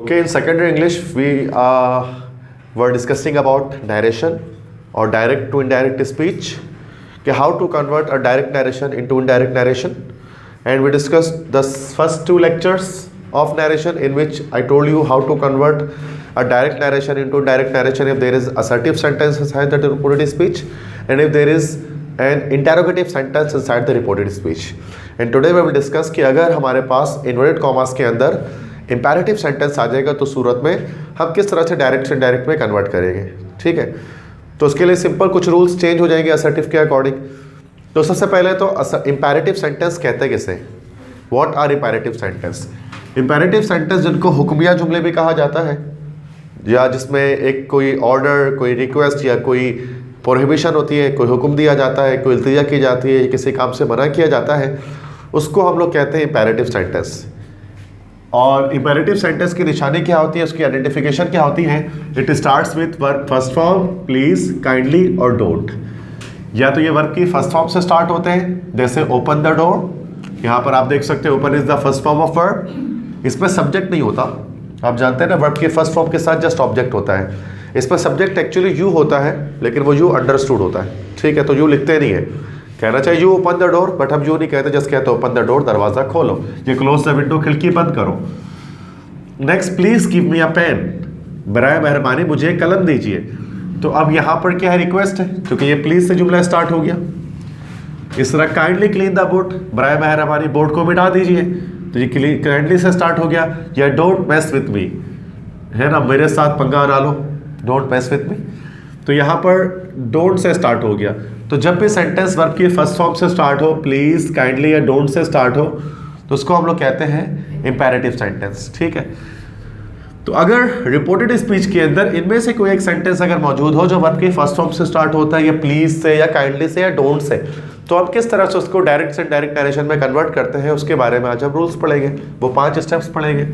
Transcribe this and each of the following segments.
Okay, in secondary English, we were discussing about narration or direct to indirect speech. Okay, how to convert a direct narration into indirect narration. And we discussed the first two lectures of narration, in which I told you how to convert a direct narration into indirect narration if there is assertive sentence inside the reported speech and if there is an interrogative sentence inside the reported speech. And today we will discuss कि अगर हमारे पास inverted commas के अंदर imperative sentence आ जाएगा तो सूरत में हम किस तरह से डायरेक्ट से डायरेक्ट में कन्वर्ट करेंगे. ठीक है, तो उसके लिए सिंपल कुछ रूल्स चेंज हो जाएंगे असर्टिव के अकॉर्डिंग. तो सबसे पहले तो imperative sentence कहते हैं किसे? What are imperative sentence? Imperative sentence जिनको हुक्मिया जुमले भी कहा जाता है, या जिसमें एक कोई ऑर्डर, कोई रिक्वेस्ट या कोई प्रोहिबिशन होती है, कोई हुक्म दिया जाता है, कोई इल्तिजा की जाती है, किसी काम से मना किया जाता है, उसको हम लोग कहते हैं इम्पेरेटिव सेंटेंस. और इम्पेरेटिव सेंटेंस की निशानी क्या होती है, उसकी आइडेंटिफिकेशन क्या होती है? It starts with verb first form, please, kindly और डोंट. या तो ये वर्ब की फर्स्ट फॉर्म से स्टार्ट होते हैं, जैसे ओपन द डोर. यहाँ पर आप देख सकते हैं open is the first form of verb. इसमें सब्जेक्ट नहीं होता, आप जानते हैं ना, वर्ब के फर्स्ट फॉर्म के साथ जस्ट ऑब्जेक्ट होता है. इस पर सब्जेक्ट एक्चुअली यू होता है, लेकिन वो यू अंडरस्टूड होता है. ठीक है, तो यू लिखते नहीं है, कहना चाहिए you open the door, but हम यू नहीं कहते, जस्ट कहते ओपन द डोर, दरवाज़ा खोलो, ये क्लोज द विंडो, खिड़की बंद करो. Next, please give me a pen, बराए मेहरबानी मुझे कलम दीजिए. तो अब यहाँ पर क्या है? रिक्वेस्ट है, क्योंकि ये प्लीज से जुमला स्टार्ट हो गया. इस तरह काइंडली क्लीन द बोर्ड, बराए मेहरबानी बोर्ड को मिटा दीजिए, तो ये काइंडली से स्टार्ट हो गया. या डोंट मेस विथ मी, है ना, मेरे साथ पंगा ना लो, डोंट मेस विथ मी. तो यहाँ पर डोंट से स्टार्ट हो गया. तो जब भी सेंटेंस वर्ब की फर्स्ट फॉर्म से स्टार्ट हो, प्लीज, काइंडली या डोंट से स्टार्ट हो, तो उसको हम लोग कहते हैं इंपेरेटिव सेंटेंस. ठीक है, तो अगर रिपोर्टेड स्पीच के अंदर इनमें से कोई एक सेंटेंस अगर मौजूद हो जो वर्ब की फर्स्ट फॉर्म से स्टार्ट होता है, या प्लीज से या काइंडली से या डोंट से, तो हम किस तरह से उसको डायरेक्ट से डायरेक्ट नरेशन में कन्वर्ट करते हैं, उसके बारे में आज हम रूल्स पढ़ेंगे. वो 5 स्टेप्स पढ़ेंगे.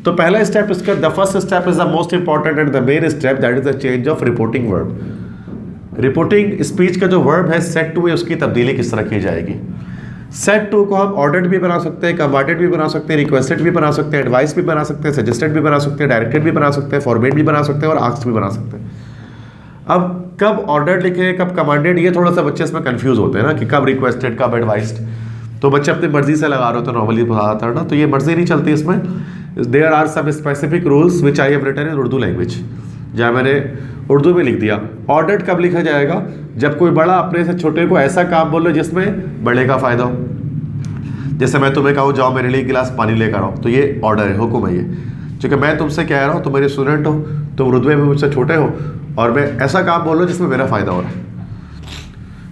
तो पहला स्टेप इसका, the first step is the most important and the main step, that is the change of reporting verb. Reporting speech का जो वर्ब है सेट टू है, उसकी तब्दीली किस तरह की जाएगी. सेट टू को हम ऑर्डर्ड भी बना सकते हैं, कमांडेड भी बना सकते हैं, रिक्वेस्टेड भी बना सकते हैं, एडवाइस भी बना सकते हैं, सजेस्टेड भी बना सकते हैं, डायरेक्टेड भी बना सकते हैं, फॉरबिड भी बना सकते हैं और आस्क्ड भी बना सकते हैं. अब कब ऑर्डर्ड लिखे, कब कमांडेड, ये थोड़ा सा बच्चे इसमें कंफ्यूज होते हैं ना, कि कब रिक्वेस्टेड, कब एडवाइस्ड. तो बच्चे अपनी मर्जी से लगा रहे हो तो नॉर्मली बताता है ना, तो ये मर्जी नहीं चलती इसमें. There are some specific rules which I have written in Urdu language, जहाँ मैंने उर्दू में लिख दिया. ऑर्डर्ड कब लिखा जाएगा? जब कोई बड़ा अपने से छोटे को ऐसा काम बोले जिसमें बड़े का फायदा हो. जैसे मैं तुम्हें कहूँ जाओ मेरे लिए गिलास पानी लेकर आओ, तो ये ऑर्डर है, हुक्म है ये. क्योंकि मैं तुमसे कह रहा हूँ, तुम मेरे स्टूडेंट हो, तुम रुतबे में मुझसे छोटे हो, और मैं ऐसा काम बोल रहा हूँ जिसमें मेरा फायदा हो रहा है.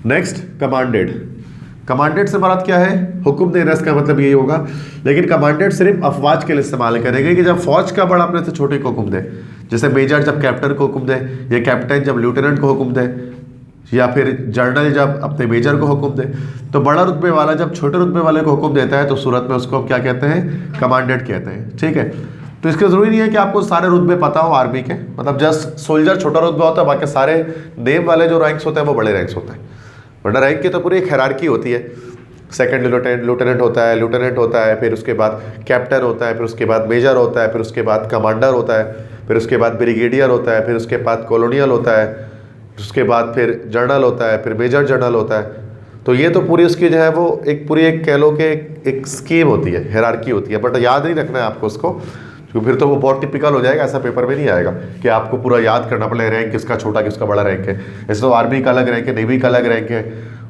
Next, commanded. कमांडेड से मराद क्या है? हुक्म देना, इसका मतलब यही होगा. लेकिन कमांडेड सिर्फ अफवाज के लिए इस्तेमाल करेंगे कि जब फौज का बड़ा अपने से छोटे को हुक्म दे, जैसे मेजर जब कैप्टन को हुक्म दे, या कैप्टन जब लेफ्टिनेंट को हुक्म दे, या फिर जनरल जब अपने मेजर को हुक्म दे. तो बड़ा रुतबे वाला जब छोटे रुतबे वाले को हुक्म देता है, तो सूरत में उसको क्या कहते हैं? कमांडेड कहते हैं. ठीक है, तो इसका ज़रूरी नहीं है कि आपको सारे रुतबे पता हो आर्मी के, मतलब जस्ट सोल्जर छोटा रुतबा होता है, बाकी सारे नेम वाले जो रैंक्स होते हैं वो बड़े रैंक्स होते हैं. वरना रैंक की तो पूरी एक हायरार्की होती है. सेकंड लेफ्टिनेंट होता है, लेफ्टिनेंट होता है, फिर उसके बाद कैप्टन होता है, फिर उसके बाद मेजर होता है, फिर उसके बाद कमांडर होता है, फिर उसके बाद ब्रिगेडियर होता है, फिर उसके बाद कॉलोनियल होता है, उसके बाद फिर जनरल होता है, फिर मेजर जनरल होता है. तो ये तो पूरी उसकी जो है वो एक पूरी एक कह लो कि एक स्कीम होती है, हायरार्की होती है. बट याद नहीं रखना है आपको उसको, क्योंकि फिर तो वो बहुत टिपिकल हो जाएगा, ऐसा पेपर में नहीं आएगा कि आपको पूरा याद करना पड़ेगा रैंक किसका छोटा किसका बड़ा रैंक है. ऐसे तो आर्मी का अलग रैंक है, नेवी का अलग रैंक है,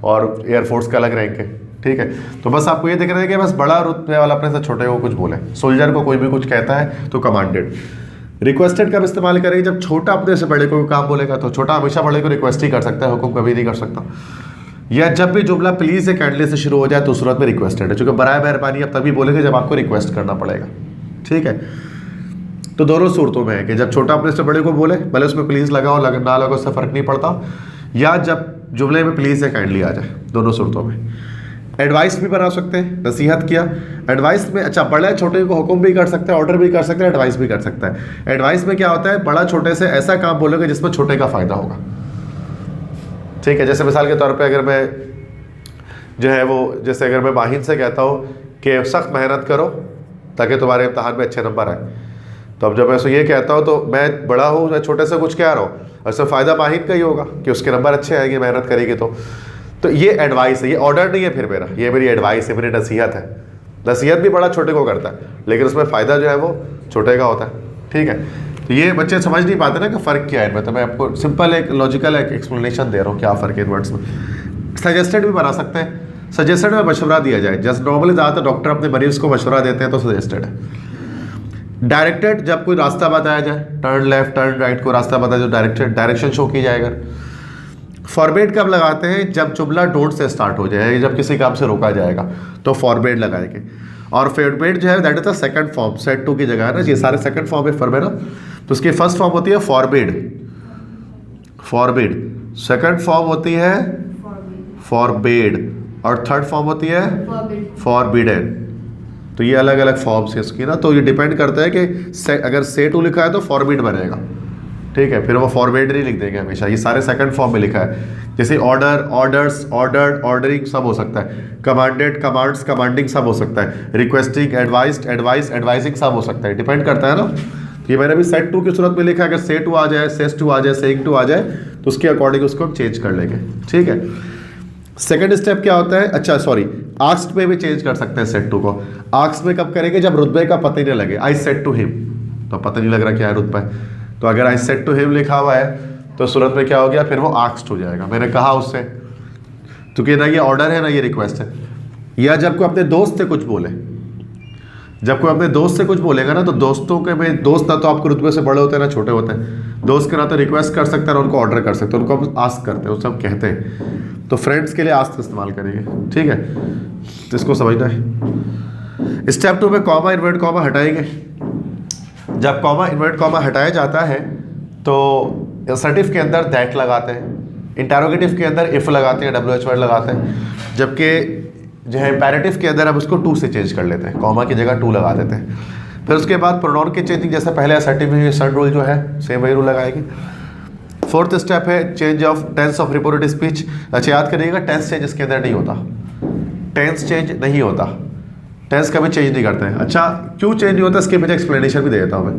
और एयरफोर्स का अलग रैंक है. ठीक है, तो बस आपको ये देखना है कि बस बड़ा रुतबे वाला अपने से छोटे को कुछ बोले. सोल्जर को कोई भी कुछ कहता है तो कमांडेड. रिक्वेस्टेड कब इस्तेमाल करेंगे? जब छोटा अपने से बड़े को काम बोलेगा, तो छोटा हमेशा बड़े को रिक्वेस्ट ही कर सकता है, हुक्म कभी नहीं कर सकता. या जब भी जुमला प्लीज या काइंडली से शुरू हो जाए तो सूरत में रिक्वेस्टेड है, चूंकि बराए मेहरबानी आप तभी बोलेंगे जब आपको रिक्वेस्ट करना पड़ेगा. ठीक है, तो दोनों सूरतों में है कि जब छोटा अपने से बड़े को बोले, भले उसमें प्लीज लगा हो ना लगा, उससे फर्क नहीं पड़ता, या जब जुमले में प्लीज या काइंडली आ जाए, दोनों सूरतों में. एडवाइस भी बना सकते हैं, नसीहत किया. एडवाइस में अच्छा, बड़े छोटे को हुक्म भी कर सकते हैं, ऑर्डर भी कर सकते हैं, एडवाइस भी कर सकता है. एडवाइस में क्या होता है? बड़ा छोटे से ऐसा काम बोलेगा जिसमें छोटे का फायदा होगा. ठीक है, जैसे मिसाल के तौर पे अगर मैं जो है वो, जैसे अगर मैं माहिन से कहता हूँ कि सख्त मेहनत करो ताकि तुम्हारे इम्तहान में अच्छे नंबर आए, तो अब जब ऐसे ये कहता हूँ तो मैं बड़ा हूँ, मैं छोटे से कुछ कह रहा हूँ, ऐसा फ़ायदा माहिर का ही होगा कि उसके नंबर अच्छे आएंगे, मेहनत करेगी तो ये एडवाइस है, ये ऑर्डर नहीं है फिर मेरा, ये मेरी एडवाइस है, मेरी नसीहत है। नसीहत भी बड़ा छोटे को करता है, लेकिन उसमें फ़ायदा जो है वो छोटे का होता है। ठीक है, तो ये बच्चे समझ नहीं पाते ना कि फ़र्क क्या है इनमें, तो मैं आपको सिंपल एक लॉजिकल एक एक्सप्लेनेशन दे रहा हूँ क्या फ़र्क है इन वर्ड्स में। सजेस्टेड भी बना सकते हैं, सजेस्टेड में मशवरा दिया जाए, जस्ट नॉर्मली ज़्यादातर डॉक्टर अपने मरीज़ को मशवरा देते हैं तो सजेस्टेड है। डायरेक्टेड, जब कोई रास्ता बताया जाए, टर्न लेफ्ट टर्न राइट को रास्ता बताया जाए, डायरेक्टेड डायरेक्शन शो की जाएगा। फॉरबिड कब लगाते हैं, जब जुमला डोंट से स्टार्ट हो जाए, जब किसी काम से रोका जाएगा तो फॉरबिड लगाएंगे। और फॉरबिड जो है that is the second form, set to की जगह है ना, ये सारे सेकंड फॉर्म है फॉरबिड ना, तो उसकी फर्स्ट फॉर्म होती है फॉरबिड, फॉरबिड, सेकंड फॉर्म होती है फॉरबिड, और थर्ड फॉर्म होती है फॉरबिडन। तो ये अलग अलग फॉर्म्स है इसकी ना, तो ये डिपेंड करता है कि अगर से टू लिखा है तो फॉरबिड बनेगा, ठीक है, फिर वो फॉरबिड नहीं लिख देंगे हमेशा, ये सारे सेकंड फॉर्म में लिखा है। जैसे ऑर्डर, ऑर्डर्स, ऑर्डर्ड, ऑर्डरिंग सब हो सकता है, कमांडेड, कमांड्स, कमांडिंग सब हो सकता है, रिक्वेस्टिंग, एडवाइस्ड, एडवाइस, एडवाइजिंग सब हो सकता है, डिपेंड करता है ना। ये मैंने भी सेट टू की सूरत में लिखा है, अगर से टू आ जाए, सेस टू आ जाए, सेइंग टू आ जाए तो उसके अकॉर्डिंग उसको हम चेंज कर लेंगे। ठीक है, सेकंड स्टेप क्या होता है, अच्छा सॉरी, आस्क्ड में भी चेंज कर सकते हैं सेट टू को। आस्क्ड में कब करेंगे, जब रुतबे का पता ही नहीं लगे, आई सेड टू हिम, तो पता नहीं लग रहा क्या है रुतबा है, तो अगर आई सेड टू हिम लिखा हुआ है तो सूरत में क्या हो गया, फिर वो आस्क्ड हो जाएगा, मैंने कहा उससे, क्योंकि ना ये ऑर्डर है ना ये रिक्वेस्ट है। या जब कोई अपने दोस्त से कुछ बोले, जब कोई अपने दोस्त से कुछ बोलेगा ना, तो दोस्तों के में दोस्त ना तो आपके रुतबे से बड़े होते हैं ना छोटे होते हैं, दोस्त के ना तो रिक्वेस्ट कर सकते हैं ना उनको ऑर्डर कर सकते हैं, उनको हम आस्क करते हैं, उससे हम कहते हैं, तो फ्रेंड्स के लिए आस्क इस्तेमाल करेंगे। ठीक है, तो इसको समझना है। स्टेप 2 में कॉमा, इन्वर्ट कॉमा हटाएंगे। जब कॉमा, इन्वर्ट कॉमा हटाया जाता है तो असर्टिव के अंदर दैट लगाते हैं, इंटरोगेटिव के अंदर इफ लगाते हैं, WH वर्ड लगाते हैं, जबकि जो है इंपेरेटिव के अंदर अब उसको टू से चेंज कर लेते हैं, कॉमा की जगह टू लगा देते हैं। फिर उसके बाद प्रोनाउन की चेंजिंग, जैसे पहले असर्टिव में सन रूल जो है सेम वही रूल लगाएंगे। फोर्थ स्टेप है change of tense of reported speech. अच्छा याद करिएगा, टेंस चेंज इसके अंदर नहीं होता, टेंस चेंज नहीं होता, टेंस कभी चेंज नहीं करते हैं। अच्छा क्यों चेंज नहीं होता, इसके पीछे एक्सप्लेनेशन भी दे देता हूँ मैं।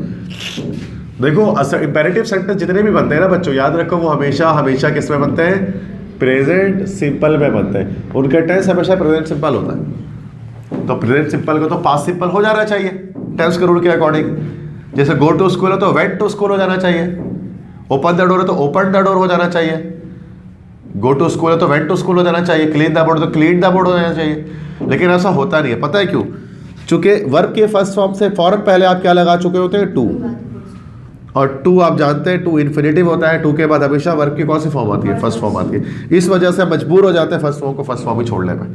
देखो इंपेरेटिव सेंटेंस जितने भी बनते हैं ना बच्चों, याद रखो वो हमेशा हमेशा किस में बनते हैं, प्रेजेंट सिंपल में बनते हैं, उनका टेंस हमेशा प्रेजेंट सिंपल होता है। तो प्रेजेंट सिंपल को तो पास्ट सिंपल हो जाना चाहिए टेंस के रूल के अकॉर्डिंग। जैसे गो टू स्कूल है तो वेंट टू स्कूल हो जाना चाहिए, ओपन द डोर है तो ओपन द डोर हो जाना चाहिए, गो टू स्कूल है तो वेंट टू स्कूल हो जाना चाहिए, क्लीन द बोर्ड तो क्लीन द बोर्ड हो जाना चाहिए। लेकिन ऐसा होता नहीं है, पता है क्यों, चूंकि वर्ब के फर्स्ट फॉर्म से फौरन पहले आप क्या लगा चुके होते हैं, टू, और टू आप जानते हैं टू इन्फिनेटिव होता है, टू के बाद हमेशा वर्ब की कौन सी फॉर्म आती है, फर्स्ट फॉर्म आती है। इस वजह से मजबूर हो जाते हैं फर्स्ट फॉर्म को फर्स्ट फॉर्म ही छोड़ने में,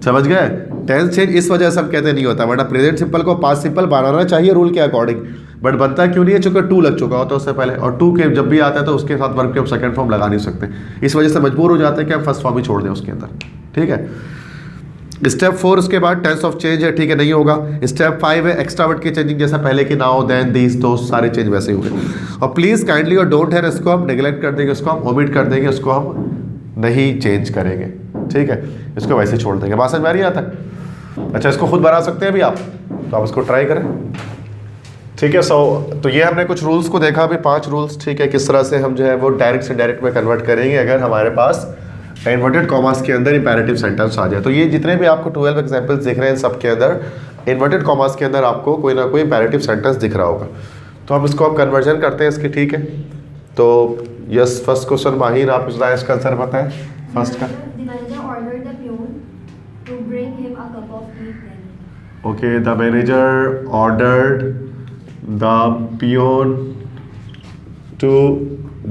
समझ गए। टेंस चेंज इस वजह से हम कहते नहीं होता, वरना प्रेजेंट सिंपल को पास्ट सिंपल बनाना चाहिए रूल के अकॉर्डिंग, बट बनता क्यों नहीं है, चूंकि टू लग चुका होता है उससे पहले, और टू के जब भी आता है तो उसके साथ वर्ब के हम सेकंड फॉर्म लगा नहीं सकते, इस वजह से मजबूर हो जाते हैं कि हम फर्स्ट फॉर्म ही छोड़ दें उसके अंदर। ठीक है, स्टेप 4 उसके बाद टेंस ऑफ चेंज है, ठीक है, नहीं होगा। स्टेप 5 है एक्स्ट्रा वर्ड की चेंजिंग, जैसा पहले की नाउ, देन, दिस, दोस्त, सारे चेंज वैसे ही हो गए। और प्लीज काइंडली और डोंट है इसको हम नेग्लेक्ट कर देंगे, उसको हम ओमिट कर देंगे, उसको हम नहीं चेंज करेंगे। ठीक है, इसको वैसे छोड़ देंगे। बात समझ में आ रही है यहाँ तक? अच्छा, इसको खुद बना सकते हैं अभी आप, तो आप इसको ट्राई करें। ठीक है, तो ये हमने कुछ रूल्स को देखा अभी, 5 रूल्स, ठीक है, किस तरह से हम जो है वो डायरेक्ट से डायरेक्ट में कन्वर्ट करेंगे अगर हमारे पास इन्वर्टेड कॉमास के अंदर इंपेरेटिव सेंटेंस आ जाए। तो ये जितने भी आपको 12 एग्जांपल्स दिख रहे हैं, सब के अंदर इन्वर्टेड कॉमास के अंदर आपको कोई ना कोई इंपेरेटिव सेंटेंस दिख रहा होगा, तो हम इसको अब कन्वर्जन करते हैं इसकी। ठीक है, तो यस, फर्स्ट क्वेश्चन माहिर, आप इसका आंसर बताएं फर्स्ट का। Okay, the manager ordered the peon to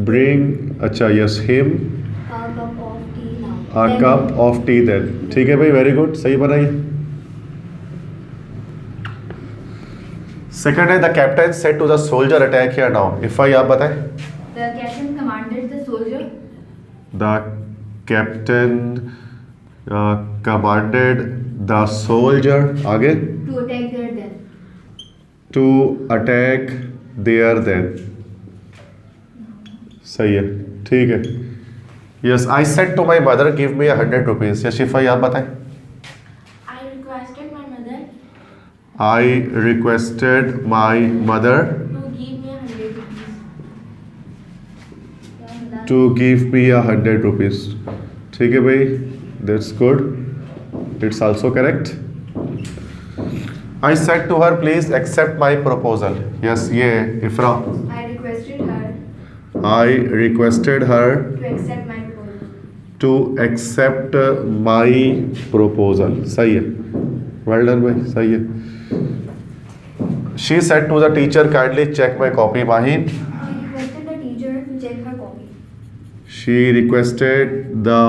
bring, अच्छा yes, him a cup of tea then। ठीक है भाई, वेरी गुड, सही बनाइए। सेकंड है the captain said to the soldier attack here now, if I, आप बताएं। The captain commanded the soldier। The captain commanded the soldier, आगे, to attack their then। to attack their then, सही है, ठीक है। Yes, I said to my mother, give me 100 rupees। या शिफा, आप बताएं। I requested my mother। I requested my mother to give me 100 rupees. to give me 100 rupees. ठीक है भाई, that's good. It's also correct. I said to her, please accept my proposal. Yes, ये इफ्रा. I requested her I requested her to accept my proposal. to accept my proposal. सही है. Well done भाई, सही है. She said to the teacher, kindly check my copy, Mahin. She requested the teacher to check her copy. She requested the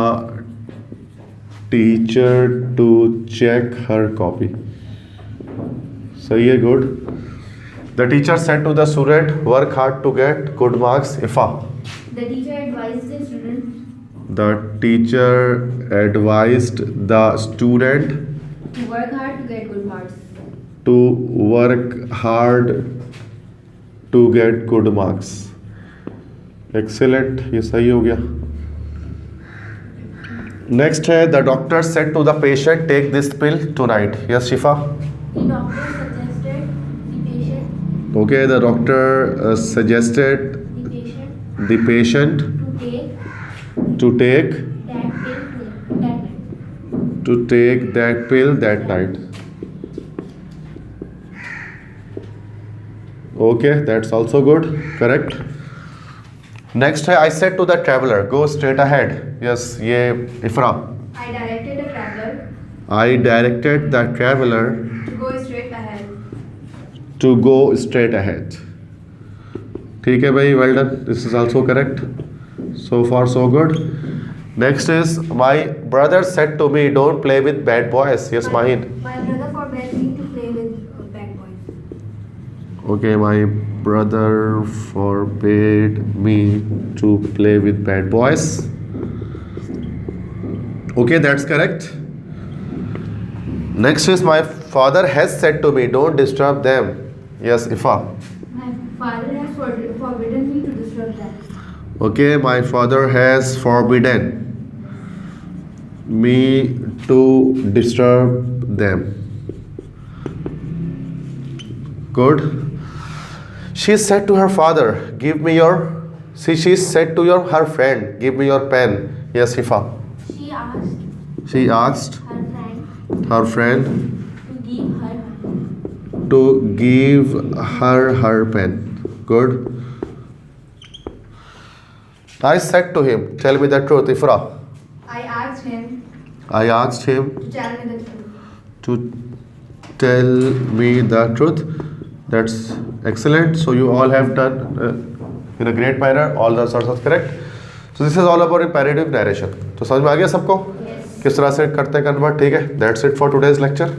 teacher to check her copy. सही है, good. The teacher said to the student, work hard to get good marks. Ifa. The teacher advised the student The teacher advised the student to work hard to get good marks. to work hard to get good marks. Excellent, ये सही हो गया. Next है, the doctor said to the patient, take this pill tonight. Yes, Shifa. The doctor suggested the patient Okay, the doctor suggested the the patient patient to take to take that pill that night. Okay, that's also good. Correct. Next है, I said to the traveler, go straight ahead. Yes, ये इफ्रा. I directed the traveler I directed the traveler to go straight ahead. to go straight ahead. ठीक है भाई, well done. This is also correct. So far so good. Next is, my brother said to me, don't play with bad boys. Yes, Mahin. My brother forbade me to play with bad boys. Okay, my brother forbade me to play with bad boys. Okay, that's correct. Next is, my father has said to me, don't disturb them. Yes, Ifa. My father has forbidden me to disturb them. Okay, my father has forbidden me to disturb them. Good. She said to her father, give me your. She said to her friend, give me your pen. Yes, Ifa. She asked She asked her friend her friend to give her pen. Good. I said to him, tell me the truth, Ifra. I asked him I asked him to tell me the truth. to tell me the truth. That's excellent. So you all have done in a great manner. All the answers are correct. So this is all about imperative narration. तो समझ में आ गया सबको? Yes. किस तरह से करते हैं कन्वर्ट? ठीक है. That's it for today's lecture.